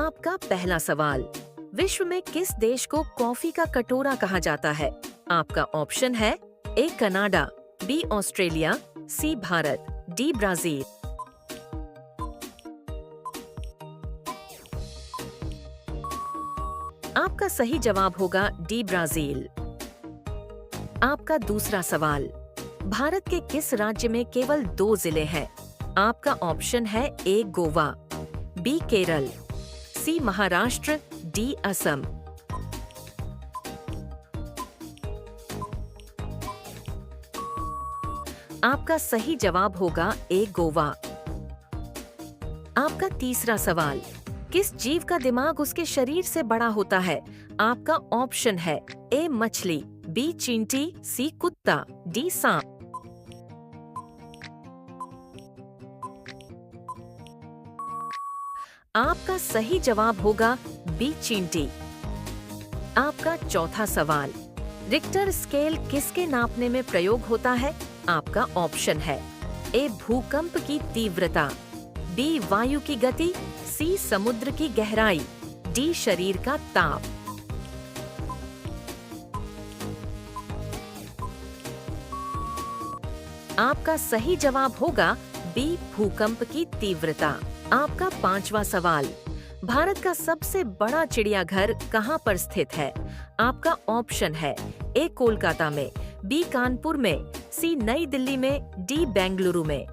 आपका पहला सवाल, विश्व में किस देश को कॉफी का कटोरा कहा जाता है? आपका ऑप्शन है A Canada, B Australia, C Bharat, D Brazil. आपका सही जवाब होगा डी ब्राजील। आपका दूसरा सवाल, भारत के किस राज्य में केवल 2 जिले हैं? आपका ऑप्शन है ए गोवा, बी केरल, सी महाराष्ट्र, डी असम। आपका सही जवाब होगा ए गोवा। आपका तीसरा सवाल, किस जीव का दिमाग उसके शरीर से बड़ा होता है? आपका ऑप्शन है ए मछली, बी चींटी, सी कुत्ता, डी सांप। आपका सही जवाब होगा बी चींटी। आपका चौथा सवाल, रिक्टर स्केल किसके नापने में प्रयोग होता है? आपका ऑप्शन है ए भूकंप की तीव्रता, बी वायु की गति, सी समुद्र की गहराई, डी शरीर का ताप। आपका सही जवाब होगा बी भूकंप की तीव्रता। आपका पांचवा सवाल, भारत का सबसे बड़ा चिड़ियाघर कहां पर स्थित है? आपका ऑप्शन है ए कोलकाता में, बी कानपुर में, सी नई दिल्ली में, डी बेंगलुरु में।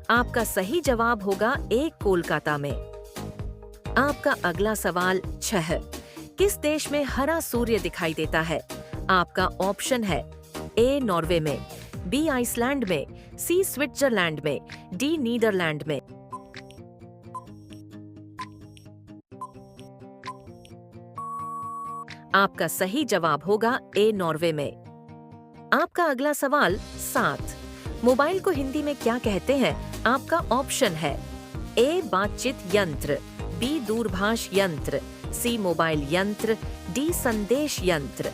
आपका सही जवाब होगा ए कोलकाता में। आपका अगला सवाल 6, किस देश में हरा सूर्य दिखाई देता है? आपका ऑप्शन है ए नॉर्वे में, बी आइसलैंड में, सी स्विट्जरलैंड में, डी नीदरलैंड में। आपका सही जवाब होगा ए नॉर्वे में। आपका अगला सवाल 7, मोबाइल को हिंदी में क्या कहते हैं? आपका ऑप्शन है ए बातचीत यंत्र, बी दूरभाष यंत्र, सी मोबाइल यंत्र, डी संदेश यंत्र।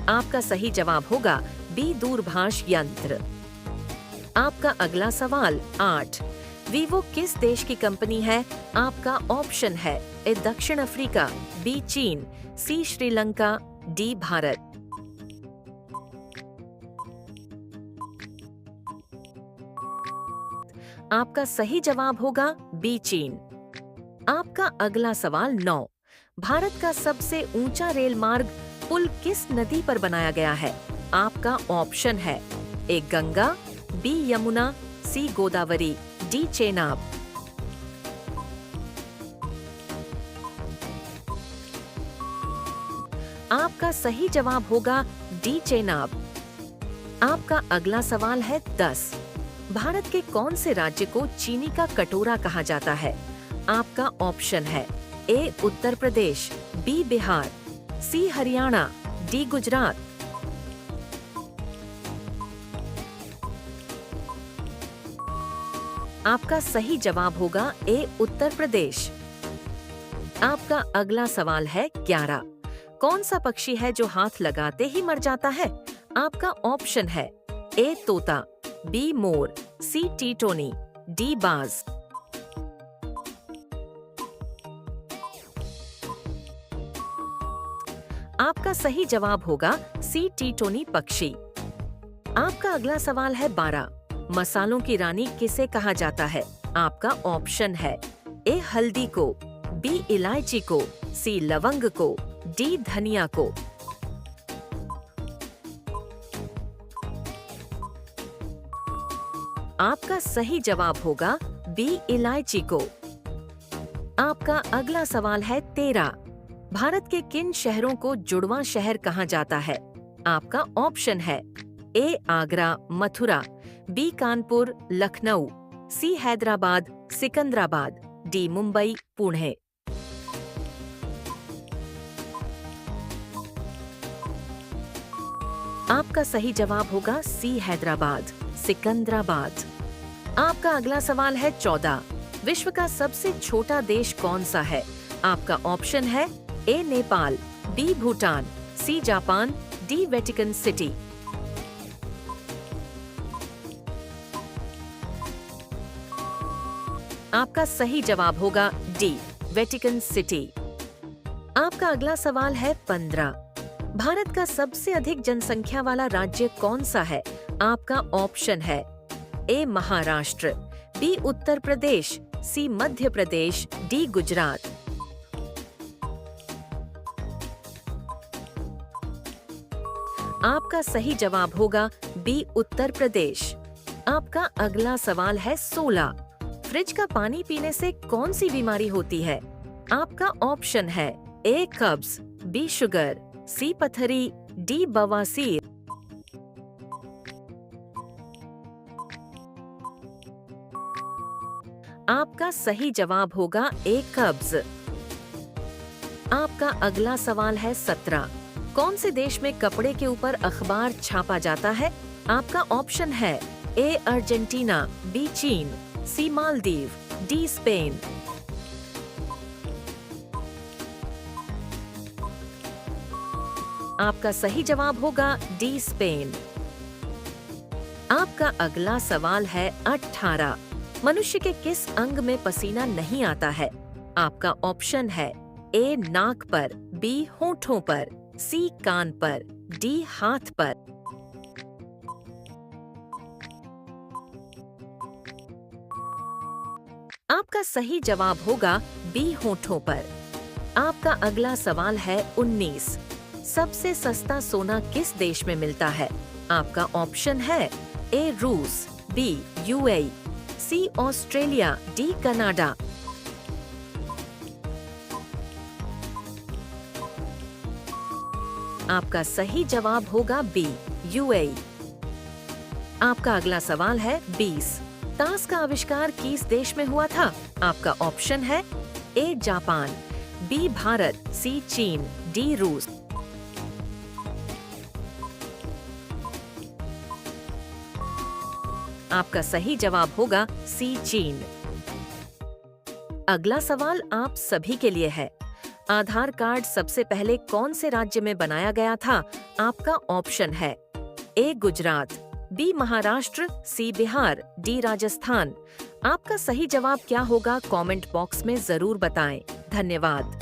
आपका सही जवाब होगा बी दूरभाष यंत्र। आपका अगला सवाल 8, वीवो किस देश की कंपनी है? आपका ऑप्शन है ए दक्षिण अफ्रीका, बी चीन, सी श्रीलंका, डी भारत। आपका सही जवाब होगा बी चीन। आपका अगला सवाल 9, भारत का सबसे ऊंचा रेल मार्ग पुल किस नदी पर बनाया गया है? आपका ऑप्शन है ए गंगा, बी यमुना, सी गोदावरी, डी चेनाब। आपका सही जवाब होगा डी चेनाब। आपका अगला सवाल है 10, भारत के कौन से राज्य को चीनी का कटोरा कहा जाता है? आपका ऑप्शन है ए उत्तर प्रदेश, बी बिहार, सी हरियाणा, डी गुजरात। आपका सही जवाब होगा ए उत्तर प्रदेश। आपका अगला सवाल है 11, कौन सा पक्षी है जो हाथ लगाते ही मर जाता है? आपका ऑप्शन है ए तोता, बी मोर, सी टीटोनी, डी बाज। आपका सही जवाब होगा सी टीटोनी पक्षी। आपका अगला सवाल है 12, मसालों की रानी किसे कहा जाता है? आपका ऑप्शन है ए हल्दी को, बी इलायची को, सी लवंग को, डी धनिया को। आपका सही जवाब होगा बी इलायची को। आपका अगला सवाल है 13, भारत के किन शहरों को जुड़वां शहर कहा जाता है? आपका ऑप्शन है ए आगरा, मथुरा, बी कानपुर, लखनऊ, सी हैदराबाद, सिकंदराबाद, डी मुंबई, पुणे। आपका सही जवाब होगा सी हैदराबाद, सिकंदराबाद। आपका अगला सवाल है 14, विश्व का सबसे छोटा देश कौन सा है? आपका ऑप्शन है A Nepal, B Bhutan, C Japan, D Vatican City. आपका सही जवाब होगा डी, वेटिकन सिटी। आपका अगला सवाल है 15। भारत का सबसे अधिक जनसंख्या वाला राज्य कौन सा है? आपका ऑप्शन है ए महाराष्ट्र, बी उत्तर प्रदेश, सी मध्य प्रदेश, डी गुजरात। आपका सही जवाब होगा बी उत्तर प्रदेश। आपका अगला सवाल है 16। फ्रिज का पानी पीने से कौन सी बीमारी होती है? आपका ऑप्शन है ए कब्ज, बी शुगर, सी पथरी, डी बवासीर। आपका सही जवाब होगा ए कब्ज। आपका अगला सवाल है 17। कौन से देश में कपड़े के ऊपर अखबार छापा जाता है? आपका ऑप्शन है ए अर्जेंटीना, बी चीन, सी मालदीव, डी स्पेन। आपका सही जवाब होगा डी स्पेन। आपका अगला सवाल है 18। मनुष्य के किस अंग में पसीना नहीं आता है? आपका ऑप्शन है ए नाक पर, बी होठों पर, सी कान पर, डी हाथ पर। आपका सही जवाब होगा बी होठों पर। आपका अगला सवाल है 19। सबसे सस्ता सोना किस देश में मिलता है? आपका ऑप्शन है ए रूस, बी यूएई, सी ऑस्ट्रेलिया, डी कनाडा। आपका सही जवाब होगा बी यूएई। आपका अगला सवाल है 20। ताश का आविष्कार किस देश में हुआ था? आपका ऑप्शन है ए जापान, बी भारत, सी चीन, डी रूस। आपका सही जवाब होगा सी चीन। अगला सवाल आप सभी के लिए है। आधार कार्ड सबसे पहले कौन से राज्य में बनाया गया था? आपका ऑप्शन है ए गुजरात, बी महाराष्ट्र, सी बिहार, डी राजस्थान। आपका सही जवाब क्या होगा? कमेंट बॉक्स में जरूर बताएं। धन्यवाद।